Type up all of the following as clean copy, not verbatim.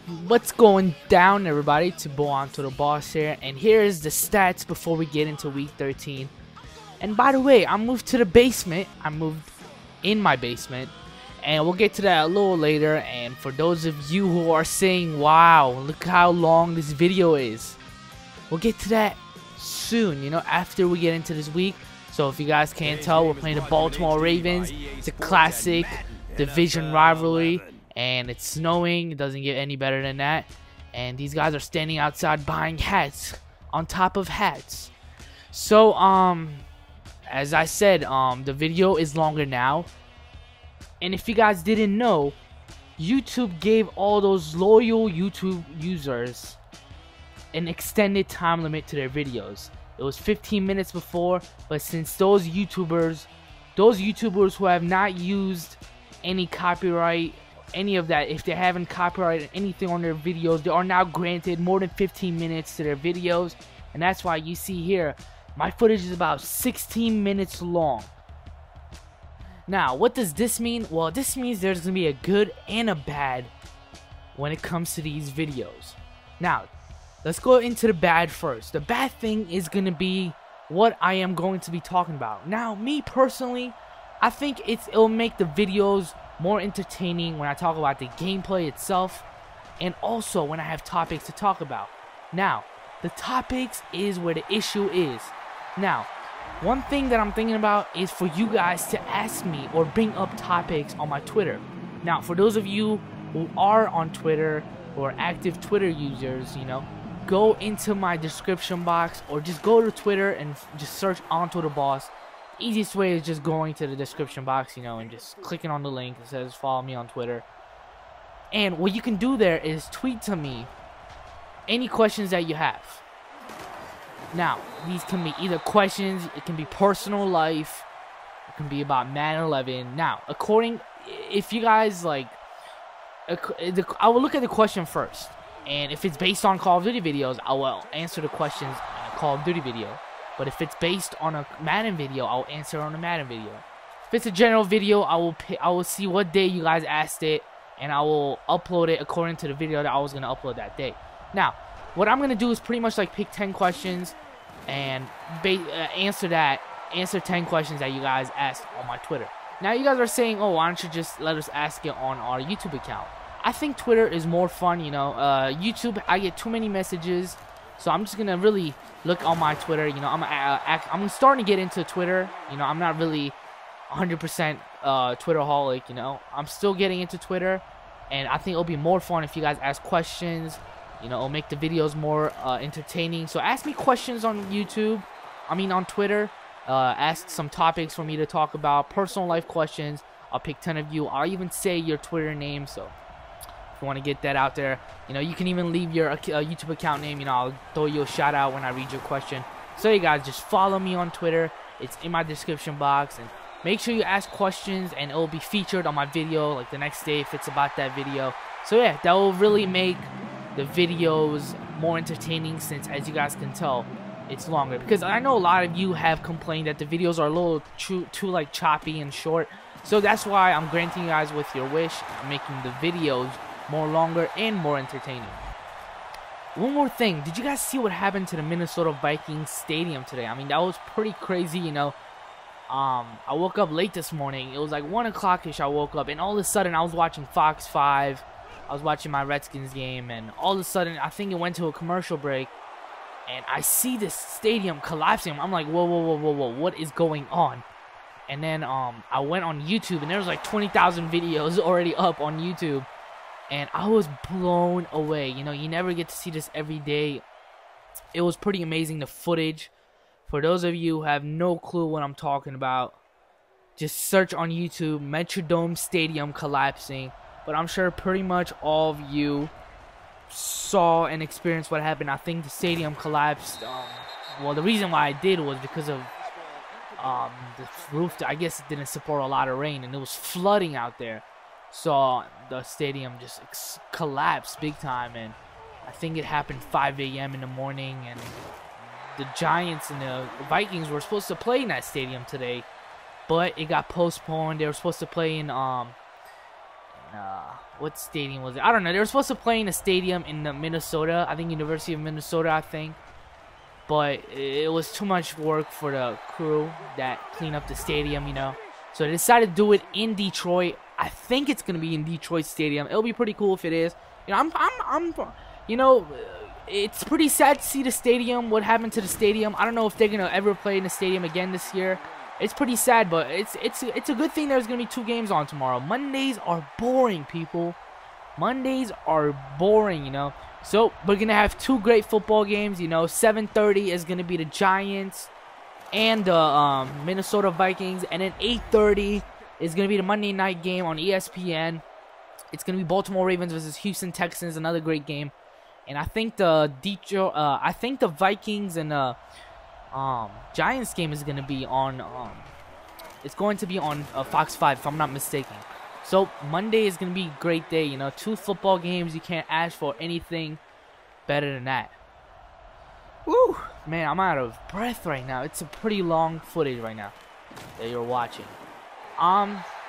What's going down, everybody? To AntoDaBoss here, and here's the stats before we get into week 13. And by the way, I moved to the basement. I moved in my basement, and we'll get to that a little later. And for those of you who are saying, wow, look how long this video is, we'll get to that soon, you know, after we get into this week. So if you guys can't tell, we're playing the Baltimore Ravens. It's a classic division rivalry, and it's snowing. It doesn't get any better than that. And these guys are standing outside buying hats on top of hats. So as I said, the video is longer now. And if you guys didn't know, YouTube gave all those loyal YouTube users an extended time limit to their videos. It was 15 minutes before, but since those YouTubers who have not used any copyright, any of that, if they haven't copyrighted anything on their videos, they are now granted more than 15 minutes to their videos. And that's why you see here, my footage is about 16 minutes long. Now, what does this mean? Well, this means there's going to be a good and a bad when it comes to these videos. Now, let's go into the bad first. The bad thing is going to be what I am going to be talking about. Now, me personally, I think it'll make the videos more entertaining when I talk about the gameplay itself, and also when I have topics to talk about. Now, the topics is where the issue is. Now, one thing that I'm thinking about is for you guys to ask me or bring up topics on my Twitter. Now, for those of you who are on Twitter, who are active Twitter users, you know, go into my description box or just go to Twitter and just search AntoDaBoss. Easiest way is just going to the description box, you know, and just clicking on the link that says follow me on Twitter. And what you can do there is tweet to me any questions that you have. Now, these can be either questions, it can be personal life, it can be about Madden 11. Now, if you guys like, I will look at the question first. And if it's based on Call of Duty videos, I will answer the questions in a Call of Duty video. But if it's based on a Madden video, I'll answer on a Madden video. If it's a general video, I will see what day you guys asked it, and I will upload it according to the video that I was going to upload that day. Now, what I'm going to do is pretty much like pick 10 questions and answer 10 questions that you guys asked on my Twitter. Now, you guys are saying, oh, why don't you just let us ask it on our YouTube account? I think Twitter is more fun, you know. YouTube, I get too many messages, so I'm just gonna really look on my Twitter. You know, I'm starting to get into Twitter. You know, I'm not really 100% Twitterholic. You know, I'm still getting into Twitter, and I think it'll be more fun if you guys ask questions. You know, it'll make the videos more entertaining. So ask me questions on YouTube. I mean, on Twitter. Ask some topics for me to talk about. Personal life questions. I'll pick 10 of you. I'll even say your Twitter name. So if you want to get that out there, you know, you can even leave your YouTube account name. You know, I'll throw you a shout out when I read your question. So you guys just follow me on Twitter. It's in my description box, and make sure you ask questions, and it will be featured on my video like the next day if it's about that video. So yeah, that will really make the videos more entertaining, since as you guys can tell, it's longer. Because I know a lot of you have complained that the videos are a little too like choppy and short. So that's why I'm granting you guys with your wish, making the videos more longer and more entertaining. One more thing, did you guys see what happened to the Minnesota Vikings stadium today? I mean, that was pretty crazy, you know. I woke up late this morning. It was like 1 o'clock-ish I woke up, and all of a sudden I was watching Fox 5. I was watching my Redskins game, and all of a sudden I think it went to a commercial break, and I see this stadium collapsing. I'm like, whoa, whoa, whoa, whoa, whoa, what is going on? And then I went on YouTube, and there was like 20,000 videos already up on YouTube. And I was blown away. You know, you never get to see this every day. It was pretty amazing, the footage. For those of you who have no clue what I'm talking about, just search on YouTube, Metrodome Stadium collapsing. But I'm sure pretty much all of you saw and experienced what happened. I think the stadium collapsed. Well, the reason why I did was because of the roof. I guess it didn't support a lot of rain, and it was flooding out there. So the stadium just collapsed big time, and I think it happened 5 a.m. in the morning, and the Giants and the Vikings were supposed to play in that stadium today, but it got postponed. They were supposed to play in what stadium was it? I don't know. They were supposed to play in a stadium in Minnesota. I think University of Minnesota, I think. But it was too much work for the crew that cleaned up the stadium, you know. So they decided to do it in Detroit. I think it's gonna be in Detroit Stadium. It'll be pretty cool if it is. You know, you know, it's pretty sad to see the stadium. What happened to the stadium? I don't know if they're gonna ever play in the stadium again this year. It's pretty sad, but it's a good thing there's gonna be 2 games on tomorrow. Mondays are boring, people. Mondays are boring, you know. So we're gonna have 2 great football games. You know, 7:30 is gonna be the Giants and the Minnesota Vikings, and then 8:30 is gonna be the Monday night game on ESPN. It's gonna be Baltimore Ravens versus Houston Texans, another great game. And I think the Vikings and the Giants game is gonna be on it's going to be on Fox 5 if I'm not mistaken. So Monday is gonna be a great day, you know. 2 football games, you can't ask for anything better than that. Woo! Man, I'm out of breath right now. It's a pretty long footage right now that you're watching.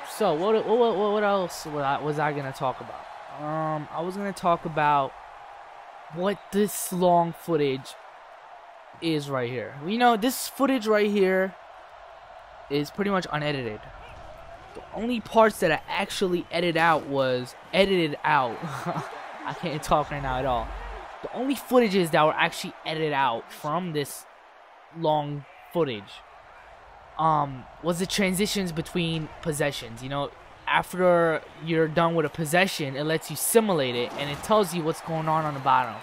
So what else was I gonna talk about? I was gonna talk about what this long footage is right here. You know, this footage right here is pretty much unedited. The only parts that I actually edited out. I can't talk right now at all. The only footages that were actually edited out from this long footage was the transitions between possessions. You know, after you're done with a possession, it lets you simulate it and it tells you what's going on the bottom.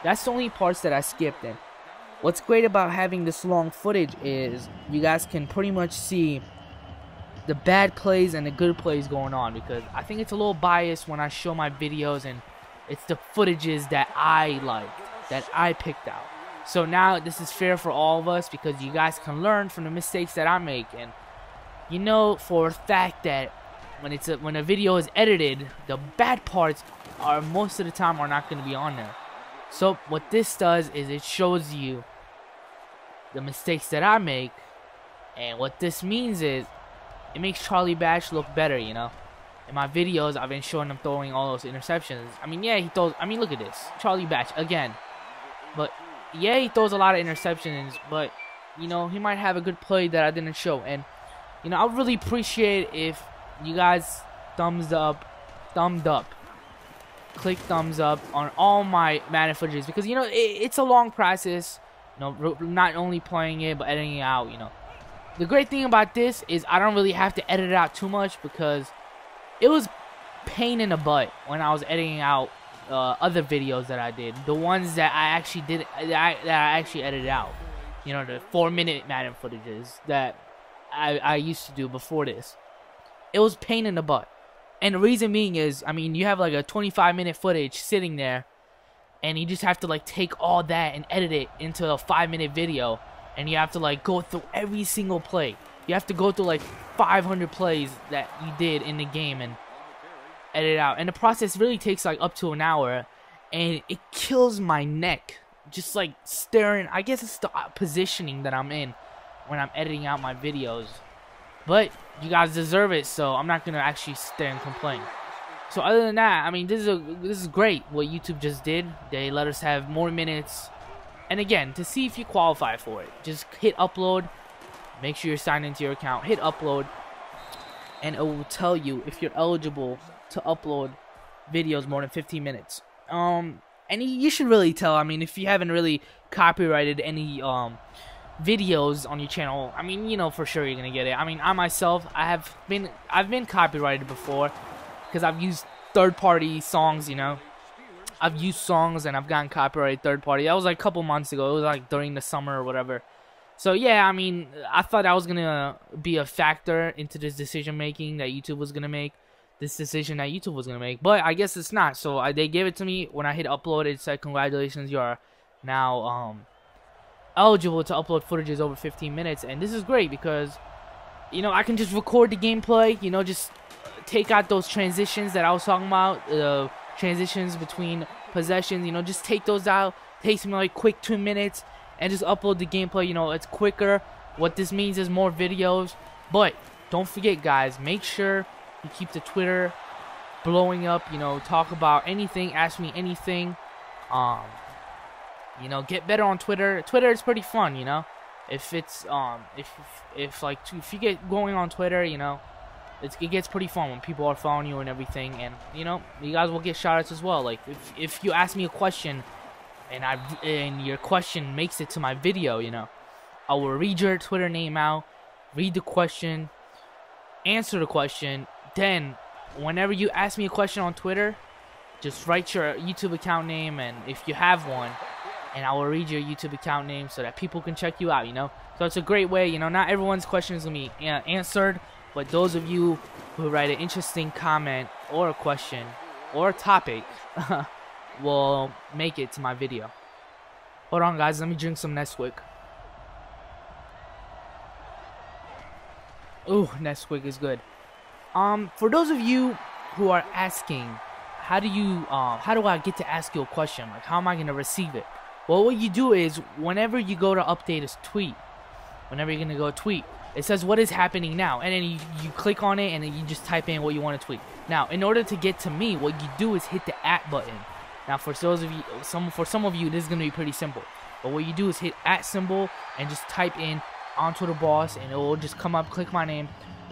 That's the only parts that I skipped in. What's great about having this long footage is you guys can pretty much see the bad plays and the good plays going on, because I think it's a little biased when I show my videos and it's the footages that I liked, that I picked out. So now this is fair for all of us because you guys can learn from the mistakes that I make. And you know for a fact that when a video is edited, the bad parts are most of the time are not going to be on there. So what this does is it shows you the mistakes that I make, and what this means is it makes Charlie Batch look better, you know. In my videos, I've been showing him throwing all those interceptions. I mean, yeah, he throws. I mean, look at this, Charlie Batch again. But yeah, he throws a lot of interceptions. But you know, he might have a good play that I didn't show. And you know, I would really appreciate if you guys thumbed up, click thumbs up on all my Madden footages, because you know it's a long process. You know, not only playing it but editing it out. You know, the great thing about this is I don't really have to edit it out too much, because it was pain in the butt when I was editing out other videos that I did, the ones that I actually did, that I actually edited out. You know, the 4-minute Madden footages that I used to do before this. It was pain in the butt, and the reason being is, I mean, you have like a 25-minute footage sitting there, and you just have to like take all that and edit it into a 5-minute video, and you have to like go through every single play. You have to go through like 500 plays that you did in the game and edit it out. And the process really takes like up to an hour, and it kills my neck just like staring. I guess it's the positioning that I'm in when I'm editing out my videos. But you guys deserve it, so I'm not gonna actually stay and complain. So other than that, I mean, this is great what YouTube just did. They let us have more minutes. And again, to see if you qualify for it, just hit upload. Make sure you're signed into your account. Hit upload, and it will tell you if you're eligible to upload videos more than 15 minutes. And you should really tell. I mean, if you haven't really copyrighted any videos on your channel, I mean, you know for sure you're gonna get it. I mean, I myself, I've been copyrighted before because I've used third-party songs. You know, I've used songs and I've gotten copyrighted third-party. That was like a couple months ago. It was like during the summer or whatever. So yeah, I mean, I thought that was gonna be a factor into this decision making that YouTube was gonna make. This decision that YouTube was gonna make, but I guess it's not. So they gave it to me when I hit upload. It said, "Congratulations, you are now eligible to upload footages over 15 minutes." And this is great because, you know, I can just record the gameplay. You know, just take out those transitions that I was talking about, transitions between possessions. You know, just take those out. Takes me like quick 2 minutes. And just upload the gameplay. You know, it's quicker. What this means is more videos. But don't forget, guys, make sure you keep the Twitter blowing up, you know, talk about anything, ask me anything. You know, get better on Twitter. Twitter is pretty fun, you know. If it's if you get going on Twitter, you know, it gets pretty fun when people are following you and everything, and you know, you guys will get shoutouts as well. Like if you ask me a question and your question makes it to my video, you know, I will read your Twitter name out, read the question, answer the question. Then whenever you ask me a question on Twitter, just write your YouTube account name, and if you have one, and I will read your YouTube account name so that people can check you out, you know. So it's a great way, you know, not everyone's question is going to be answered, but those of you who write an interesting comment or a question or a topic will make it to my video. Hold on, guys, let me drink some Nesquik. Ooh, Nesquik is good. For those of you who are asking, how do I get to ask you a question? Like, how am I going to receive it? Well, what you do is, whenever you go to update a tweet, whenever you're going to go tweet, it says what is happening now, and then you click on it, and then you just type in what you want to tweet. Now, in order to get to me, what you do is hit the @ button. Now, for those of you, for some of you, this is going to be pretty simple. But what you do is hit @ symbol and just type in AntoDaBoss, and it will just come up, click my name,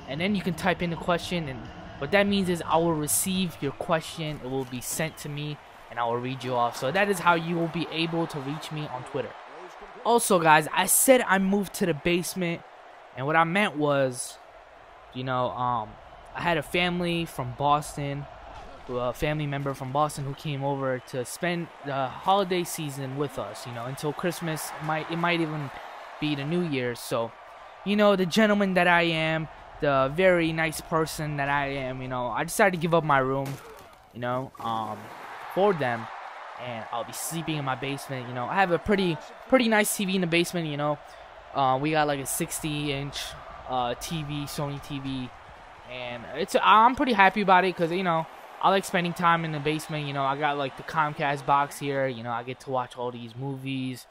and then you can type in the question, and what that means is I will receive your question, it will be sent to me, and I will read you off. So that is how you will be able to reach me on Twitter. Also, guys, I said I moved to the basement, and what I meant was, you know, I had a family from Boston, a family member from Boston who came over to spend the holiday season with us, you know, until Christmas. It might even be the New Year's. So, you know, the gentleman that I am, the very nice person that I am, you know, I decided to give up my room, you know, for them, and I'll be sleeping in my basement. You know, I have a pretty nice TV in the basement, you know. We got like a 60-inch TV, Sony TV, and I'm pretty happy about it because, you know, I like spending time in the basement. You know, I got like the Comcast box here, you know, I get to watch all these movies.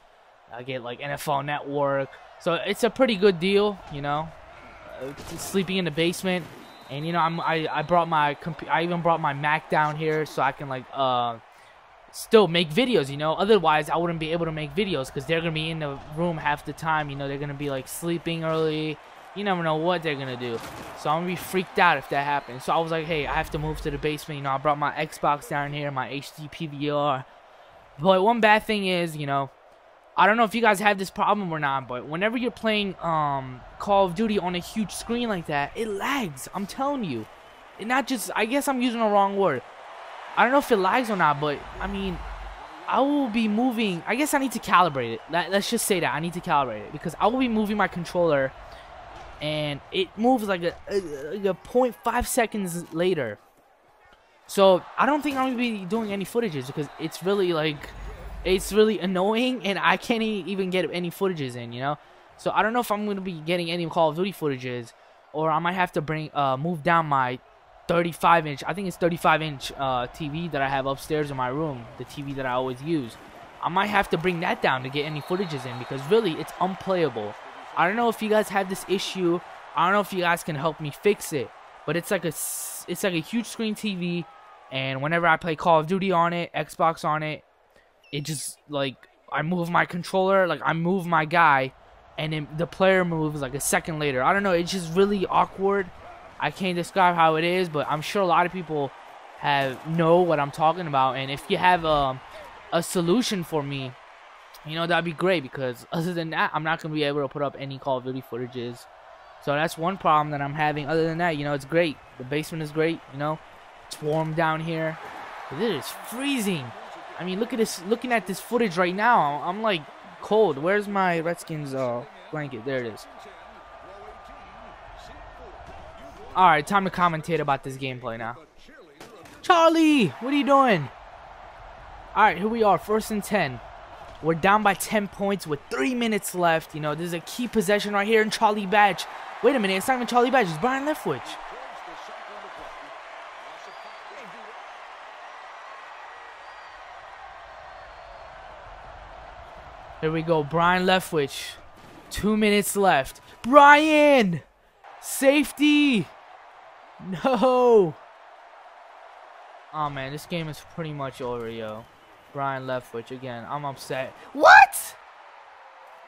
I get like NFL Network, so it's a pretty good deal, you know. Sleeping in the basement, and you know, I brought my I even brought my Mac down here so I can like still make videos, you know. Otherwise I wouldn't be able to make videos because they're gonna be in the room half the time, you know. They're gonna be like sleeping early, you never know what they're gonna do, so I'm gonna be freaked out if that happens. So I was like, hey, I have to move to the basement, you know. I brought my Xbox down here, my HD PVR. But one bad thing is, you know, I don't know if you guys have this problem or not, but whenever you're playing Call of Duty on a huge screen like that, it lags. I'm telling you. It not just, I guess I'm using the wrong word. I don't know if it lags or not, but I mean, I will be moving. I guess I need to calibrate it. Let's just say that I need to calibrate it, because I will be moving my controller and it moves like a 0.5 seconds later. So I don't think I'm gonna be doing any footages because it's really like, it's really annoying, and I can't even get any footages in, you know. So I don't know if I'm gonna be getting any Call of Duty footages, or I might have to move down my 35-inch. I think it's 35-inch TV that I have upstairs in my room, the TV that I always use. I might have to bring that down to get any footages in, because really it's unplayable. I don't know if you guys have this issue. I don't know if you guys can help me fix it, but it's like a huge screen TV, and whenever I play Call of Duty on it, Xbox on it, it just, like, I move my controller, like, I move my guy, and then the player moves, like, a second later. I don't know, it's just really awkward. I can't describe how it is, but I'm sure a lot of people know what I'm talking about, and if you have a solution for me, you know, that'd be great, because other than that, I'm not going to be able to put up any Call of Duty footages. So that's one problem that I'm having. Other than that, you know, it's great. The basement is great, you know. It's warm down here. It is freezing. I mean, look at this. Looking at this footage right now, I'm like cold. Where's my Redskins blanket? There it is. All right, time to commentate about this gameplay now. Charlie, what are you doing? All right, here we are, 1st and 10. We're down by 10 points with 3 minutes left. You know, there's a key possession right here in Charlie Badge. Wait a minute, it's not even Charlie Badge. It's Brian Leftwich. Here we go, Brian Leftwich. 2 minutes left. Brian! Safety! No! Oh man, this game is pretty much over, yo. Brian Leftwich again. I'm upset. What?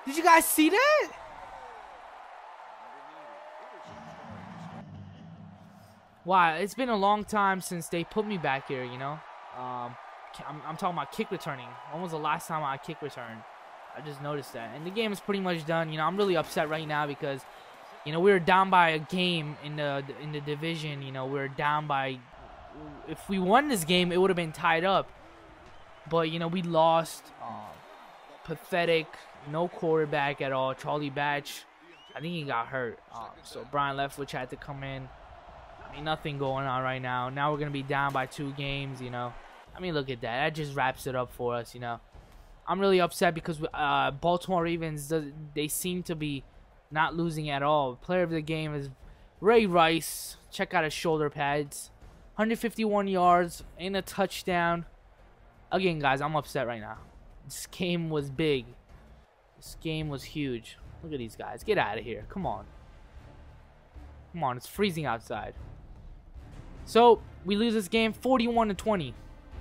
Did you guys see that? Wow, it's been a long time since they put me back here, you know. I'm talking about kick returning. When was the last time I kick returned? I just noticed that. And the game is pretty much done. You know, I'm really upset right now because, you know, we were down by a game in the division. You know, we were down by. If we won this game, it would have been tied up. But you know, we lost. Pathetic. No quarterback at all. Charlie Batch, I think he got hurt. So Brian Leftwich had to come in. I mean, nothing going on right now. Now we're gonna be down by 2 games. You know, I mean, look at that. That just wraps it up for us. You know, I'm really upset because Baltimore Ravens, they seem to be not losing at all. Player of the game is Ray Rice. Check out his shoulder pads. 151 yards and a touchdown. Again, guys, I'm upset right now. This game was big. This game was huge. Look at these guys. Get out of here. Come on. Come on. It's freezing outside. So, we lose this game 41-20.